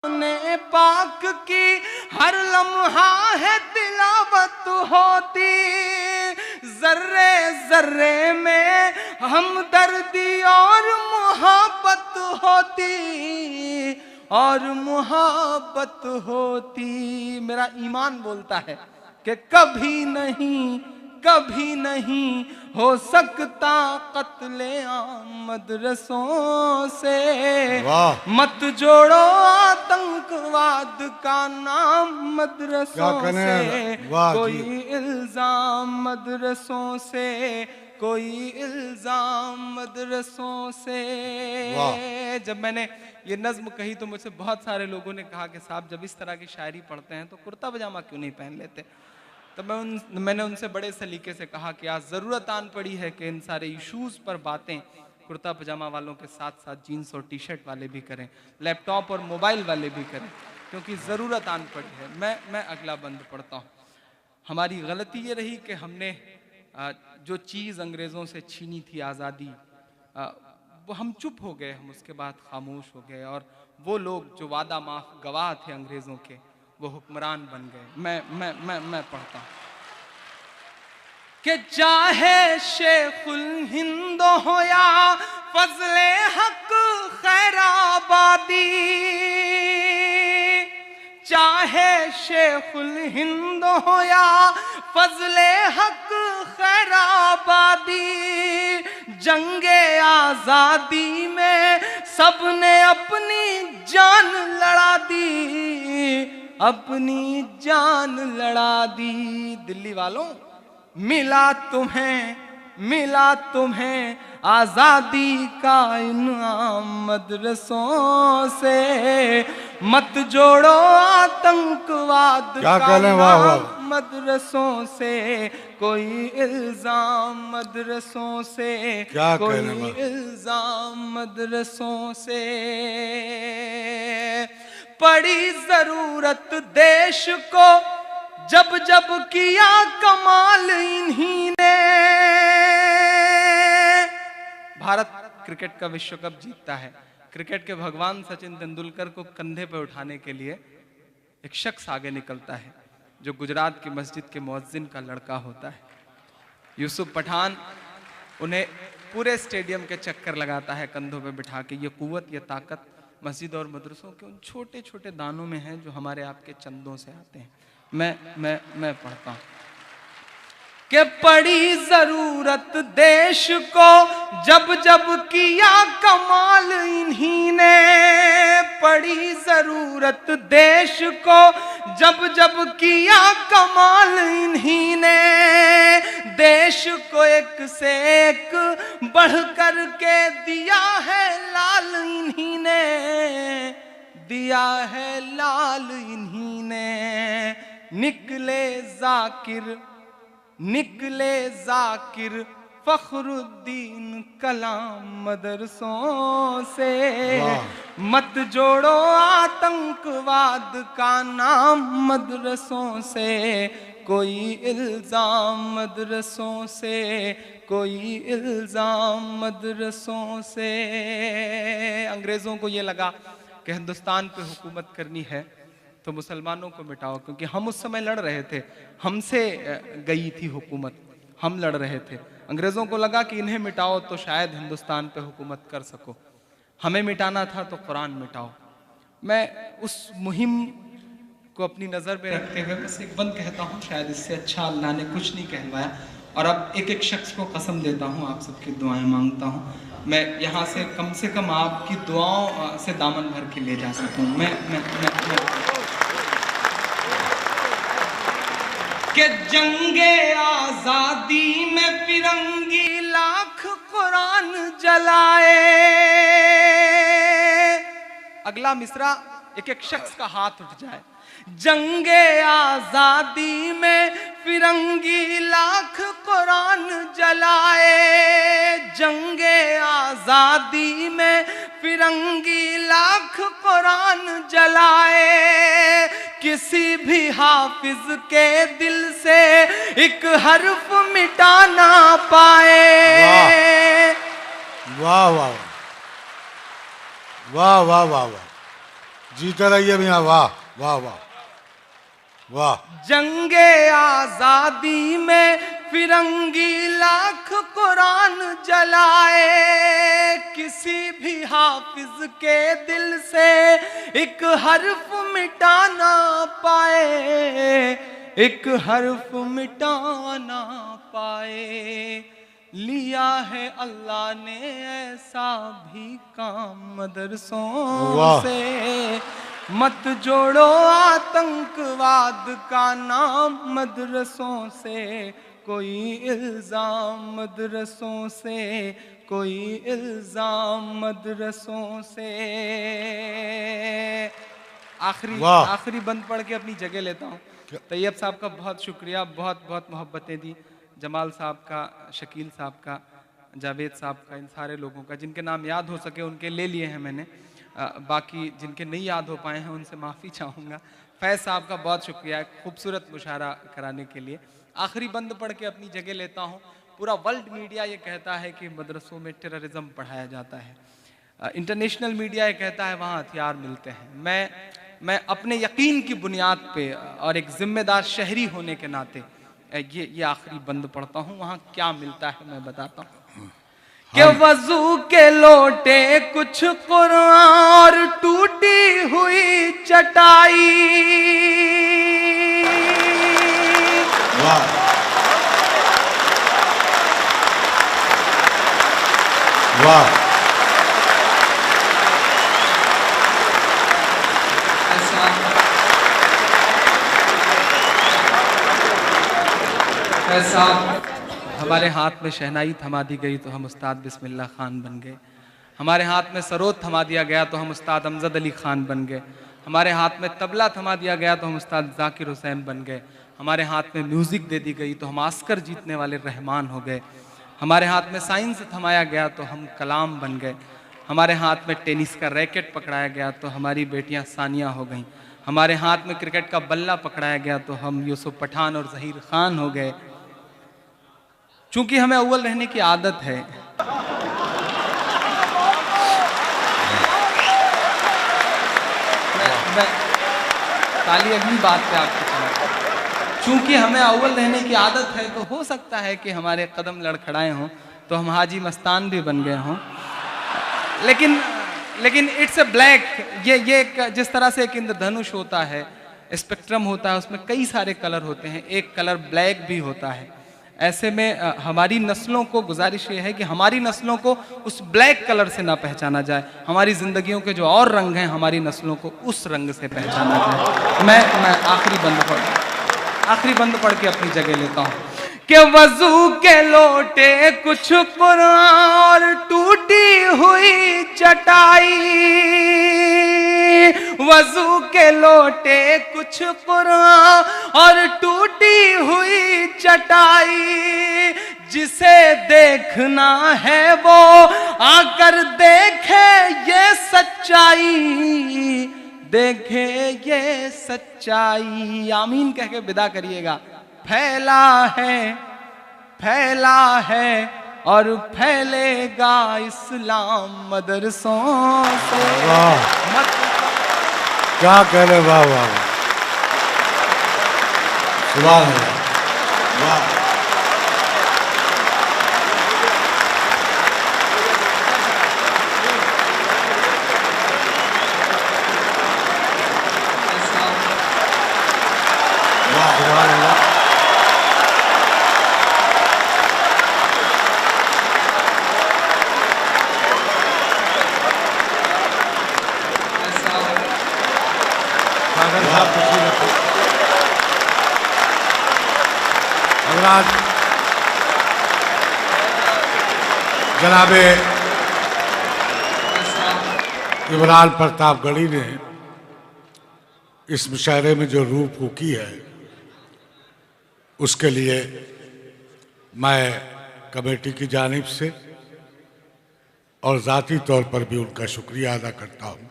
ने पाक की हर लम्हा है तिलावत होती, जर्रे जर्रे में हमदर्दी और मोहब्बत होती, और मोहब्बत होती। मेरा ईमान बोलता है कि कभी नहीं हो सकता कत्ले आम मदरसों से। मत जोड़ो आतंकवाद का नाम मदरसों से, कोई इल्जाम मदरसों से, कोई इल्जाम मदरसों से। जब मैंने ये नज्म कही तो मुझसे बहुत सारे लोगों ने कहा कि साहब जब इस तरह की शायरी पढ़ते हैं तो कुर्ता पजामा क्यों नहीं पहन लेते। तो मैंने उनसे बड़े सलीके से कहा कि आज ज़रूरत आन पड़ी है कि इन सारे इश्यूज़ पर बातें कुर्ता पजामा वालों के साथ साथ जीन्स और टी शर्ट वाले भी करें, लैपटॉप और मोबाइल वाले भी करें, क्योंकि ज़रूरत आन पड़ी है। मैं अगला बंद पढ़ता हूँ। हमारी गलती ये रही कि हमने जो चीज़ अंग्रेज़ों से छीनी थी आज़ादी, वो हम चुप हो गए, हम उसके बाद खामोश हो गए, और वो लोग जो वादा माफ गवाह थे अंग्रेज़ों के वो हुक्मरान बन गए। मैं पढ़ता हूँ कि चाहे शेखुल हिंद हो या फजले हक खैराबादी, चाहे शेखुल हिंद हो या फजले हक खैराबादी, जंगे आजादी में सबने अपनी जान लड़ा दी, अपनी जान लड़ा दी। दिल्ली वालों, मिला तुम्हें आजादी का इनाम मदरसों से। मत जोड़ो आतंकवाद का नाम मदरसों से, कोई इल्जाम मदरसों से, कोई इल्जाम मदरसों से। पड़ी जरूरत देश को जब जब किया कमाल इन्हीं ने। भारत क्रिकेट का विश्व कप जीतता है। क्रिकेट के भगवान सचिन तेंदुलकर को कंधे पर उठाने के लिए एक शख्स आगे निकलता है जो गुजरात की मस्जिद के मुअज्जिन का लड़का होता है, यूसुफ पठान। उन्हें पूरे स्टेडियम के चक्कर लगाता है कंधों पे बिठा के। ये कुव्वत, ये ताकत मस्जिद और मदरसों के उन छोटे छोटे दानों में है जो हमारे आपके चंदों से आते हैं। मैं पढ़ता हूँ कि पड़ी जरूरत देश को जब जब किया कमाल इन्हीं ने। पड़ी जरूरत देश को जब जब किया कमाल इन्हीं ने। देश को एक से एक बढ़ कर के दिया है लाल इन्हीं ने, दिया है लाल इन्हीं ने। निकले जाकिर फखरुद्दीन कलाम मदरसों से। मत जोड़ो आतंकवाद का नाम मदरसों से, कोई इल्जाम मदरसों से, कोई इल्जाम मदरसों से। अंग्रेजों को ये लगा कि हिंदुस्तान पे हुकूमत करनी है तो मुसलमानों को मिटाओ, क्योंकि हम उस समय लड़ रहे थे, हमसे गई थी हुकूमत, हम लड़ रहे थे। अंग्रेज़ों को लगा कि इन्हें मिटाओ तो शायद हिंदुस्तान पे हुकूमत कर सको, हमें मिटाना था तो कुरान मिटाओ। मैं उस मुहिम को अपनी नज़र में रखते हुए बस एक बंद कहता हूँ, शायद इससे अच्छा अल्लाह ने कुछ नहीं कहलवाया। और अब एक एक शख्स को कसम देता हूँ, आप सबकी दुआएं मांगता हूँ, मैं यहाँ से कम आपकी दुआओं से दामन भर के ले जा सकूँ। मैं कि जंगे आजादी में फिरंगी लाख कुरान जलाए। अगला मिसरा एक एक शख्स का हाथ उठ जाए। जंगे आजादी में फिरंगी लाख कुरान जलाए। जंगे आजादी में फिरंगी लाख कुरान जलाए। किसी भी हाफिज के दिल से एक हर्फ मिटा ना पाए। वाह वाह वाह वाह वाह वाह। जीते रहिए मियाँ, वाह वाह वाह वाह। जंगे आजादी में फिरंगी लाख कुरान जलाए, किसी भी हाफिज के दिल से एक हर्फ मिटा ना पाए, एक हर्फ मिटा ना पाए। लिया है अल्लाह ने ऐसा भी काम मदरसों से, मत जोड़ो आतंकवाद का नाम मदरसों से, कोई इल्जाम मदरसों से, कोई इल्जाम मदरसों से। आखिरी बंद पढ़ के अपनी जगह लेता हूँ। तैयब साहब का बहुत शुक्रिया, बहुत बहुत मोहब्बतें दी। जमाल साहब का, शकील साहब का, जावेद साहब का, इन सारे लोगों का जिनके नाम याद हो सके उनके ले लिए हैं मैंने। बाकी जिनके नहीं याद हो पाए हैं उनसे माफ़ी चाहूँगा। फैज़ साहब का बहुत शुक्रिया खूबसूरत मुशायरा कराने के लिए। आखिरी बंद पढ़ के अपनी जगह लेता हूँ। पूरा वर्ल्ड मीडिया ये कहता है कि मदरसों में टेररिज्म पढ़ाया जाता है, इंटरनेशनल मीडिया ये कहता है वहाँ हथियार मिलते हैं। मैं अपने यकीन की बुनियाद पे और एक जिम्मेदार शहरी होने के नाते ये आखिरी बंद पढ़ता हूँ। वहाँ क्या मिलता है मैं बताता हूँ कि वजू के लोटे कुछ कुरान और टूटी हुई चटाई, वाह वाह। ऐसा हमारे हाथ में शहनाई थमा दी गई तो हम उस्ताद बिस्मिल्लाह खान बन गए, हमारे हाथ में सरोद थमा दिया गया तो हम उस्ताद अमजद अली खान बन गए, हमारे हाथ में तबला थमा दिया गया तो हम उस्ताद जाकिर हुसैन बन गए, हमारे हाथ में म्यूज़िक दे दी गई तो हम ऑस्कर जीतने वाले रहमान हो गए, हमारे हाथ में साइंस थमाया गया तो हम कलाम बन गए, हमारे हाथ में टेनिस का रैकेट पकड़ाया गया तो हमारी बेटियां सानिया हो गईं, हमारे हाथ में क्रिकेट का बल्ला पकड़ाया गया तो हम यूसुफ पठान और जहीर खान हो गए। चूंकि हमें अव्वल रहने की आदत है, मैं ताली अगली बात पे आपको सुनाता। चूंकि हमें अव्वल रहने की आदत है तो हो सकता है कि हमारे कदम लड़खड़ाए हों तो हम हाजी मस्तान भी बन गए हों, लेकिन इट्स अ ब्लैक। ये जिस तरह से एक इंद्रधनुष होता है, स्पेक्ट्रम होता है, उसमें कई सारे कलर होते हैं, एक कलर ब्लैक भी होता है। ऐसे में हमारी नस्लों को गुजारिश ये है कि हमारी नस्लों को उस ब्लैक कलर से ना पहचाना जाए, हमारी ज़िंदगियों के जो और रंग हैं हमारी नस्लों को उस रंग से पहचाना जाए। मैं आखिरी बंद पढ़ के अपनी जगह लेता हूँ कि वजू के लोटे कुछ कुरान और टूटी हुई चटाई, वजू के लोटे कुछ कुरान और टूटी हुई चटाई, जिसे देखना है वो आकर देखे ये सच्चाई, देखे ये सच्चाई। आमीन कह के विदा करिएगा। फैला है और फैलेगा इस्लाम मदरसों से। क्या कह रहे, वाह वाह वाह, सुभान अल्लाह, वाह। जनाबे इमरान प्रतापगढ़ी ने इस मुशायरे में जो रूह फूकी है उसके लिए मैं कमेटी की जानिब से और ज़ाती तौर पर भी उनका शुक्रिया अदा करता हूँ।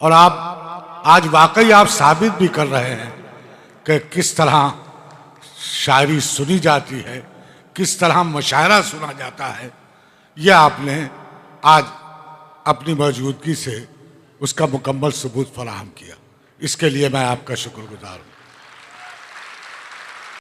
और आप आज वाकई आप साबित भी कर रहे हैं कि किस तरह शायरी सुनी जाती है, किस तरह मुशायरा सुना जाता है। यह आपने आज अपनी मौजूदगी से उसका मुकम्मल सबूत फराहम किया। इसके लिए मैं आपका शुक्रगुजार हूँ।